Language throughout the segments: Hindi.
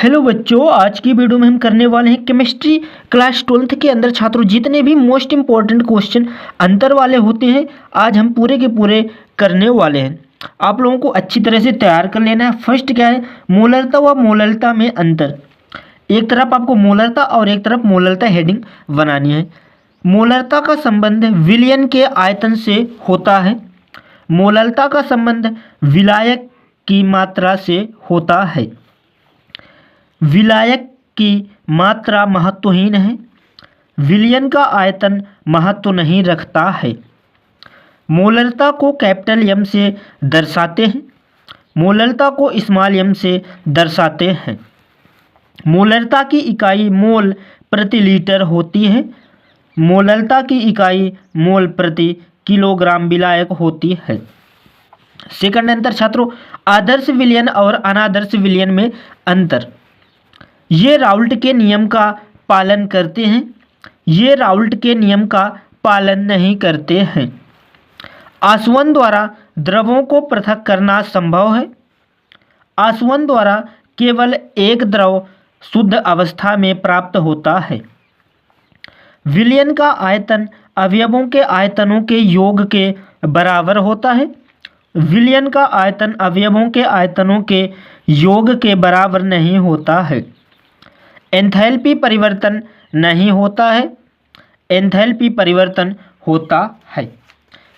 हेलो बच्चों, आज की वीडियो में हम करने वाले हैं केमिस्ट्री क्लास 12th के अंदर छात्रों जितने भी मोस्ट इंपॉर्टेंट क्वेश्चन अंतर वाले होते हैं आज हम पूरे के पूरे करने वाले हैं। आप लोगों को अच्छी तरह से तैयार कर लेना है। फर्स्ट क्या है, मोलरता व मोलरता में अंतर। एक तरफ आपको मोलरता और एक तरफ मोलरता हेडिंग बनानी है। मोलरता का संबंध विलयन के आयतन से होता है। मोलरता का संबंध विलायक की मात्रा से होता है। विलायक की मात्रा महत्वहीन है। विलयन का आयतन महत्व नहीं रखता है। मोलरता को कैपिटल एम से दर्शाते हैं, मोलरता को स्मॉल एम से दर्शाते हैं। मोलरता की इकाई मोल प्रति लीटर होती है। मोलरता की इकाई मोल प्रति किलोग्राम विलायक होती है। सेकंड अंतर छात्रों, आदर्श विलयन और अनादर्श विलयन में अंतर। ये राउल्ट के नियम का पालन करते हैं, ये राउल्ट के नियम का पालन नहीं करते हैं। आसवन द्वारा द्रवों को पृथक करना संभव है। आसवन द्वारा केवल एक द्रव शुद्ध अवस्था में प्राप्त होता है। विलयन का आयतन अवयवों के आयतनों के योग के बराबर होता है। विलयन का आयतन अवयवों के आयतनों के योग के बराबर नहीं होता है। एंथैल्पी परिवर्तन नहीं होता है, एंथैल्पी परिवर्तन होता है।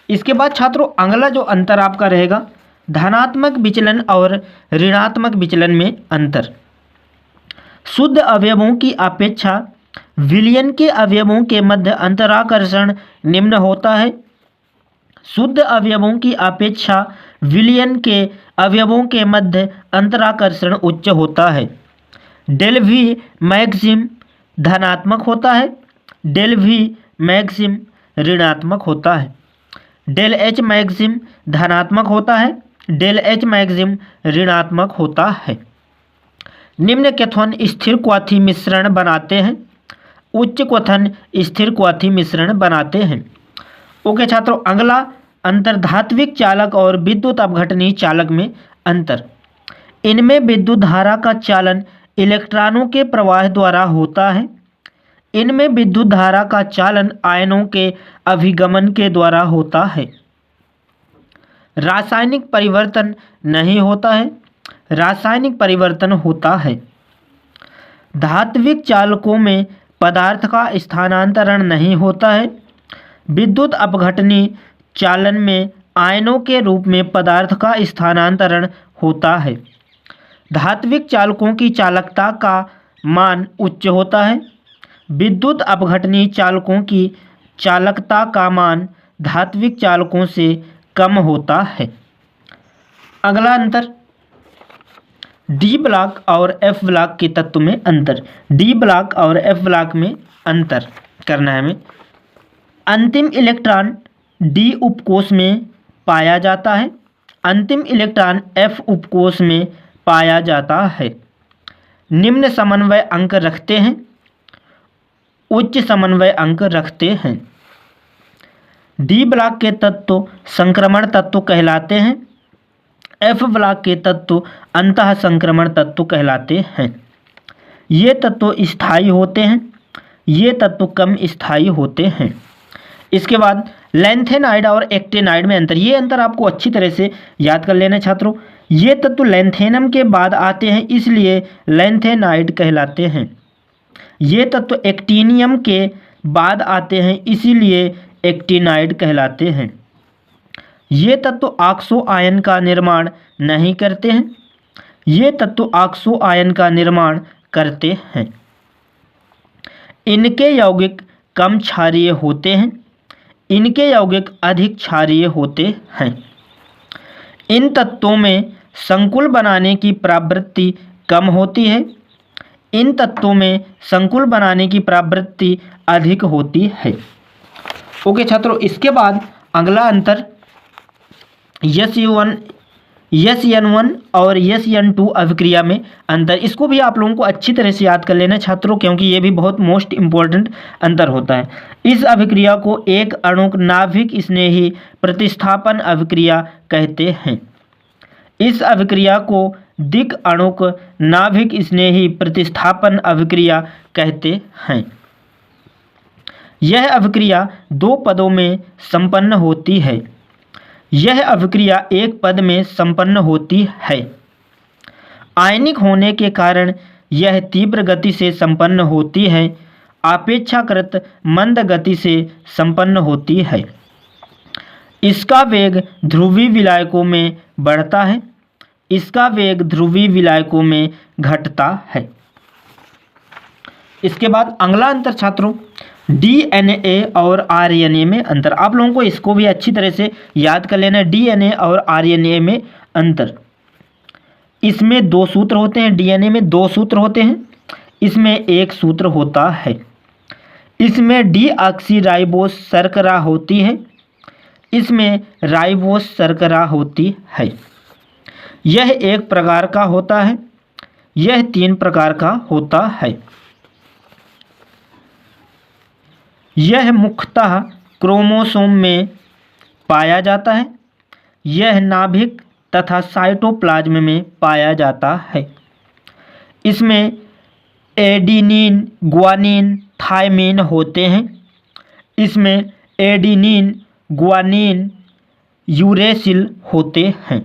इसके बाद छात्रों अगला जो अंतर आपका रहेगा, धनात्मक विचलन और ऋणात्मक विचलन में अंतर। शुद्ध अवयवों की अपेक्षा विलयन के अवयवों के मध्य अंतराकर्षण निम्न होता है। शुद्ध अवयवों की अपेक्षा विलयन के अवयवों के मध्य अंतराकर्षण उच्च होता है। डेल वी मैक्सिम धनात्मक होता है, डेल वी मैक्सिम ऋणात्मक होता है। डेल एच मैक्सिम धनात्मक होता है, डेल एच मैक्सिम ऋणात्मक होता है। निम्न क्वथन स्थिर क्वाथी मिश्रण बनाते हैं, उच्च क्वथन स्थिर क्वाथी मिश्रण बनाते हैं। ओके छात्रों, अगला अंतर धात्विक चालक और विद्युत अपघटनी चालक में अंतर। इनमें विद्युत धारा का चालन इलेक्ट्रॉनों के प्रवाह द्वारा होता है। इनमें विद्युत धारा का चालन आयनों के अभिगमन के द्वारा होता है। रासायनिक परिवर्तन नहीं होता है, रासायनिक परिवर्तन होता है। धात्विक चालकों में पदार्थ का स्थानांतरण नहीं होता है। विद्युत अपघटनी चालन में आयनों के रूप में पदार्थ का स्थानांतरण होता है। धात्विक चालकों की चालकता का मान उच्च होता है। विद्युत अपघटनी चालकों की चालकता का मान धात्विक चालकों से कम होता है। अगला अंतर, डी ब्लॉक और एफ ब्लॉक के तत्व में अंतर। डी ब्लॉक और एफ ब्लॉक में अंतर करना है हमें। अंतिम इलेक्ट्रॉन डी उपकोष में पाया जाता है, अंतिम इलेक्ट्रॉन एफ उपकोष में पाया जाता है। निम्न समन्वय अंक रखते हैं, उच्च समन्वय अंक रखते हैं। डी ब्लॉक के तत्व संक्रमण तत्व कहलाते हैं, एफ ब्लॉक के तत्व अंतः संक्रमण तत्व कहलाते हैं। ये तत्व स्थायी होते हैं, ये तत्व कम स्थायी होते हैं। इसके बाद लैंथेनाइड और एक्टिनाइड में अंतर। ये अंतर आपको अच्छी तरह से याद कर लेना छात्रों। ये तत्व लैंथेनम के बाद आते हैं, इसलिए लैंथेनाइड कहलाते हैं। ये तत्व एक्टिनियम के बाद आते हैं, इसीलिए एक्टिनाइड कहलाते हैं। ये तत्व ऑक्सो आयन का निर्माण नहीं करते हैं, ये तत्व ऑक्सो आयन का निर्माण करते हैं। इनके यौगिक कम क्षारीय होते हैं, इनके यौगिक अधिक क्षारीय होते हैं। इन तत्वों में संकुल बनाने की प्रवृत्ति कम होती है, इन तत्वों में संकुल बनाने की प्रवृत्ति अधिक होती है। ओके छात्रों, इसके बाद अगला अंतर SN1 और SN2 अभिक्रिया में अंतर। इसको भी आप लोगों को अच्छी तरह से याद कर लेना छात्रों, क्योंकि ये भी बहुत मोस्ट इम्पोर्टेंट अंतर होता है। इस अभिक्रिया को एक अणुक नाभिक स्नेही प्रतिस्थापन अभिक्रिया कहते हैं। इस अभिक्रिया को दिक अणुक नाभिक स्नेही प्रतिस्थापन अभिक्रिया कहते हैं। यह अभिक्रिया दो पदों में संपन्न होती है। यह अभिक्रिया एक पद में संपन्न होती है। आयनिक होने के कारण यह तीव्र गति से संपन्न होती है, अपेक्षाकृत मंद गति से संपन्न होती है। इसका वेग ध्रुवीय विलायकों में बढ़ता है, इसका वेग ध्रुवीय विलायकों में घटता है। इसके बाद अगला अंतर छात्रों, डीएनए और आरएनए में अंतर। आप लोगों को इसको भी अच्छी तरह से याद कर लेना है, डीएनए और आरएनए में अंतर। इसमें दो सूत्र होते हैं, डीएनए में दो सूत्र होते हैं, इसमें एक सूत्र होता है। इसमें डीऑक्सीराइबोस शर्करा होती है, इसमें राइबोस शर्करा होती है। यह एक प्रकार का होता है, यह तीन प्रकार का होता है। यह मुख्यतः क्रोमोसोम में पाया जाता है, यह नाभिक तथा साइटोप्लाज्म में पाया जाता है। इसमें एडेनिन, ग्वानिन, थायमिन होते हैं। इसमें एडेनिन, ग्वानिन, यूरेसिल होते हैं।